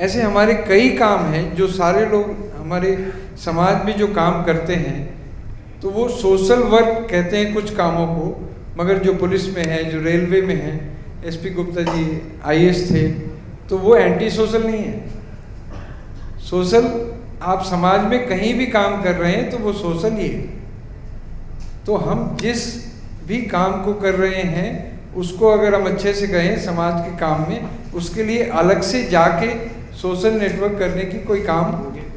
ऐसे हमारे कई काम हैं जो सारे लोग हमारे समाज में जो काम करते हैं, तो वो सोशल वर्क कहते हैं कुछ कामों को, मगर जो पुलिस में है, जो रेलवे में है, एसपी गुप्ता जी आईएएस थे, तो वो एंटी सोशल नहीं है। सोशल, आप समाज में कहीं भी काम कर रहे हैं तो वो सोशल ही है। तो हम जिस भी काम को कर रहे हैं उसको अगर हम अच्छे से कहें समाज के काम में, उसके लिए अलग से जाके सोशल नेटवर्क करने की कोई काम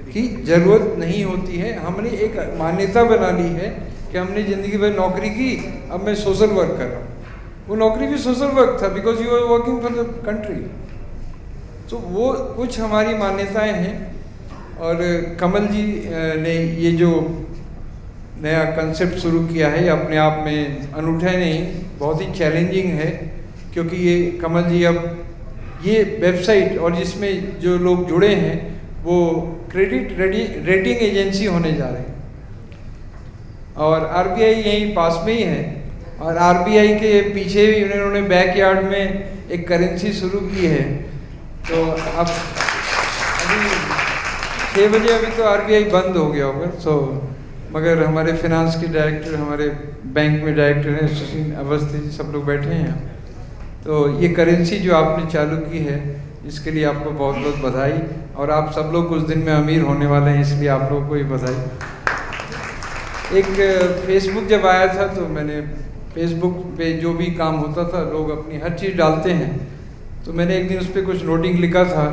की ज़रूरत नहीं होती है। हमने एक मान्यता बना ली है कि हमने ज़िंदगी भर नौकरी की, अब मैं सोशल वर्क कर रहा हूँ। वो नौकरी भी सोशल वर्क था, because you are working for the country. तो वो कुछ हमारी मान्यताएं हैं। और कमल जी ने ये जो नया कंसेप्ट शुरू किया है, ये अपने आप में अनूठा नहीं, बहुत ही चैलेंजिंग है, क्योंकि ये कमल जी अब ये वेबसाइट और जिसमें जो लोग जुड़े हैं वो क्रेडिट रेटिंग एजेंसी होने जा रहे हैं। और आरबीआई यहीं पास में ही है, और आरबीआई के पीछे भी उन्होंने बैकयार्ड में एक करेंसी शुरू की है। तो अब अभी 6 बजे अभी तो आरबीआई बंद हो गया होगा। सो मगर हमारे फिनांस के डायरेक्टर, हमारे बैंक में डायरेक्टर हैं सुशील अवस्थी जी, सब लोग बैठे हैं। तो ये करेंसी जो आपने चालू की है, इसके लिए आपको बहुत बहुत बधाई। और आप सब लोग कुछ दिन में अमीर होने वाले हैं, इसलिए आप लोगों को ही बधाई। एक फेसबुक जब आया था तो मैंने फेसबुक पे जो भी काम होता था, लोग अपनी हर चीज़ डालते हैं, तो मैंने एक दिन उस पर कुछ नोटिंग लिखा था।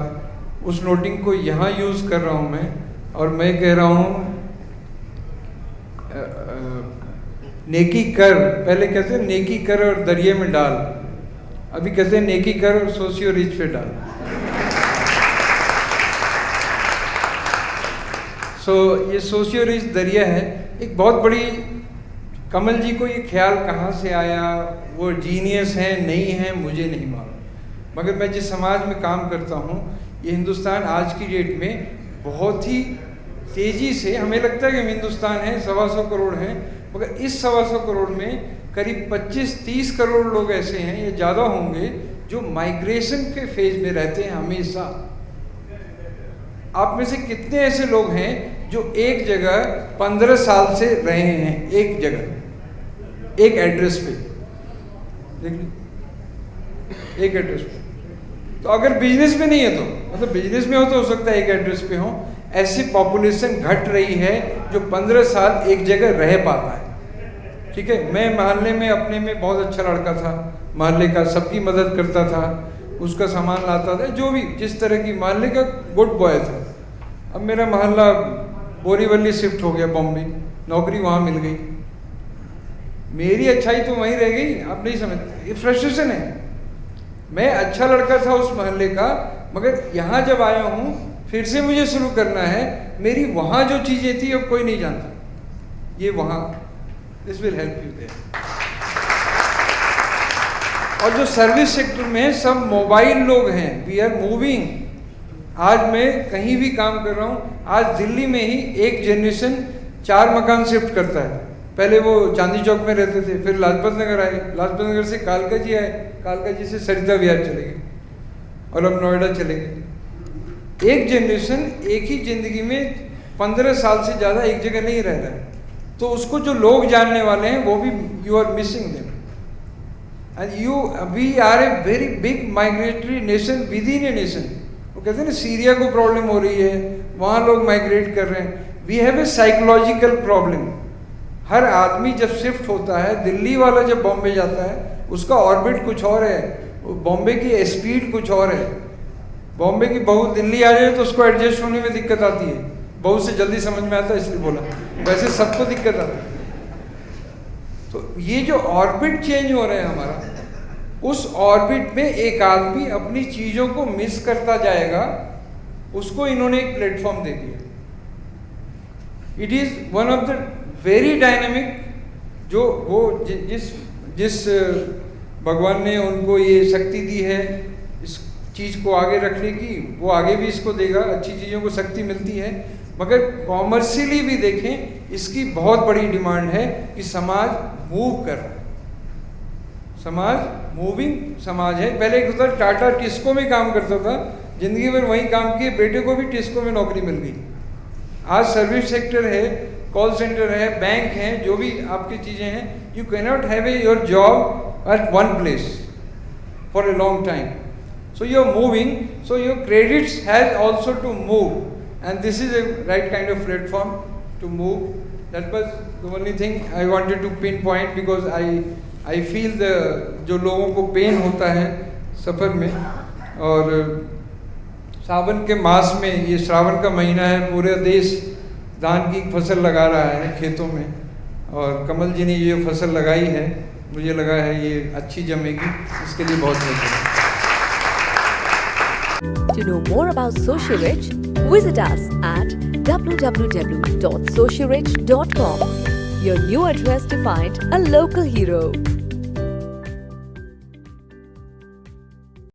उस नोटिंग को यहाँ यूज़ कर रहा हूँ मैं, और मैं कह रहा हूँ नेकी कर, पहले कहते हैं नेकी कर और दरिया में डाल, अभी कहते हैं नेकी कर और सोशियो रिच पे डाल। ये सोशियो रिच दरिया है। एक बहुत बड़ी, कमल जी को ये ख्याल कहाँ से आया, वो जीनियस है नहीं है मुझे नहीं मालूम, मगर मैं जिस समाज में काम करता हूँ, ये हिंदुस्तान आज की डेट में बहुत ही तेज़ी से, हमें लगता है कि हम हिंदुस्तान है 125 करोड़ हैं, मगर इस 125 करोड़ में करीब 25-30 करोड़ लोग ऐसे हैं, ये ज़्यादा होंगे, जो माइग्रेशन के फेज में रहते हैं हमेशा। आप में से कितने ऐसे लोग हैं जो एक जगह 15 साल से रहे हैं, एक जगह, एक एड्रेस पे, देख लीजिए, एक एड्रेस पे। तो अगर बिजनेस में नहीं है तो, मतलब बिजनेस में हो तो हो सकता है एक एड्रेस पे हो, ऐसी पॉपुलेशन घट रही है जो 15 साल एक जगह रह पाता है। ठीक है, मैं मोहल्ले में अपने में बहुत अच्छा लड़का था, मोहल्ले का सबकी मदद करता था, उसका सामान लाता था, जो भी जिस तरह की, मोहल्ले का गुड बॉय था। अब मेरा मोहल्ला बोरीवली शिफ्ट हो गया बॉम्बे, नौकरी वहाँ मिल गई, मेरी अच्छाई तो वहीं रह गई। आप नहीं समझते, ये फ्रस्ट्रेशन है। मैं अच्छा लड़का था उस मोहल्ले का, मगर यहाँ जब आया हूँ फिर से मुझे शुरू करना है। मेरी वहाँ जो चीज़ें थी अब कोई नहीं जानता, ये वहाँ, this will help you there. और जो सर्विस सेक्टर में सब मोबाइल लोग हैं, वी आर मूविंग। आज मैं कहीं भी काम कर रहा हूँ, आज दिल्ली में ही एक जनरेशन 4 मकान शिफ्ट करता है। पहले वो चांदी चौक में रहते थे, फिर लाजपत नगर आए, लाजपत नगर से कालका जी आए, कालका जी से सरिता विहार चले गए, और अब नोएडा चले गए। एक जनरेशन एक ही जिंदगी में 15 साल से ज़्यादा एक जगह नहीं रह रहा है, तो उसको जो लोग जानने वाले हैं वो भी, you are missing them. And we are a very big migratory nation within a nation. वो कहते हैं ना, सीरिया को प्रॉब्लम हो रही है, वहाँ लोग माइग्रेट कर रहे हैं। We have a psychological problem. हर आदमी जब शिफ्ट होता है, दिल्ली वाला जब बॉम्बे जाता है, उसका ऑर्बिट कुछ और है, बॉम्बे की स्पीड कुछ और है। बॉम्बे की बहू दिल्ली आ जाए तो उसको एडजस्ट होने में दिक्कत आती है, बहू से जल्दी समझ में आता है इसलिए बोला, वैसे सबको दिक्कत आती है। तो ये जो ऑर्बिट चेंज हो रहा है हमारा, उस ऑर्बिट में एक आदमी अपनी चीज़ों को मिस करता जाएगा, उसको इन्होंने एक प्लेटफॉर्म दे दिया। It is one of the very dynamic, जो वो जिस भगवान ने उनको ये शक्ति दी है इस चीज़ को आगे रखने की, वो आगे भी इसको देगा। अच्छी चीज़ों को शक्ति मिलती है, मगर कॉमर्शियली भी देखें इसकी बहुत बड़ी डिमांड है कि समाज मूव कर रहा है। समाज मूविंग समाज है। पहले एक होता टाटा टिस्को में काम करता था, जिंदगी भर वहीं काम किए, बेटे को भी टिस्को में नौकरी मिल गई। आज सर्विस सेक्टर है, कॉल सेंटर है, बैंक है, जो भी आपकी चीज़ें हैं, you cannot have your job at one place for a long time, so you are moving, so your credits has also to move, and this is a right kind of platform to move. That was the only thing I wanted to pinpoint, because I feel the जो लोगों को pen होता है सफ़र में. और सावन के मास में, ये श्रावण का महीना है, पूरे देश धान की फसल लगा रहा है खेतों में, और कमल जी ने ये फसल लगाई है, मुझे लगा है ये अच्छी जमेगी, इसके लिए बहुत बहुत. To know more about SocialRich, visit us at www.socialrich.com. Your new address to find a local hero.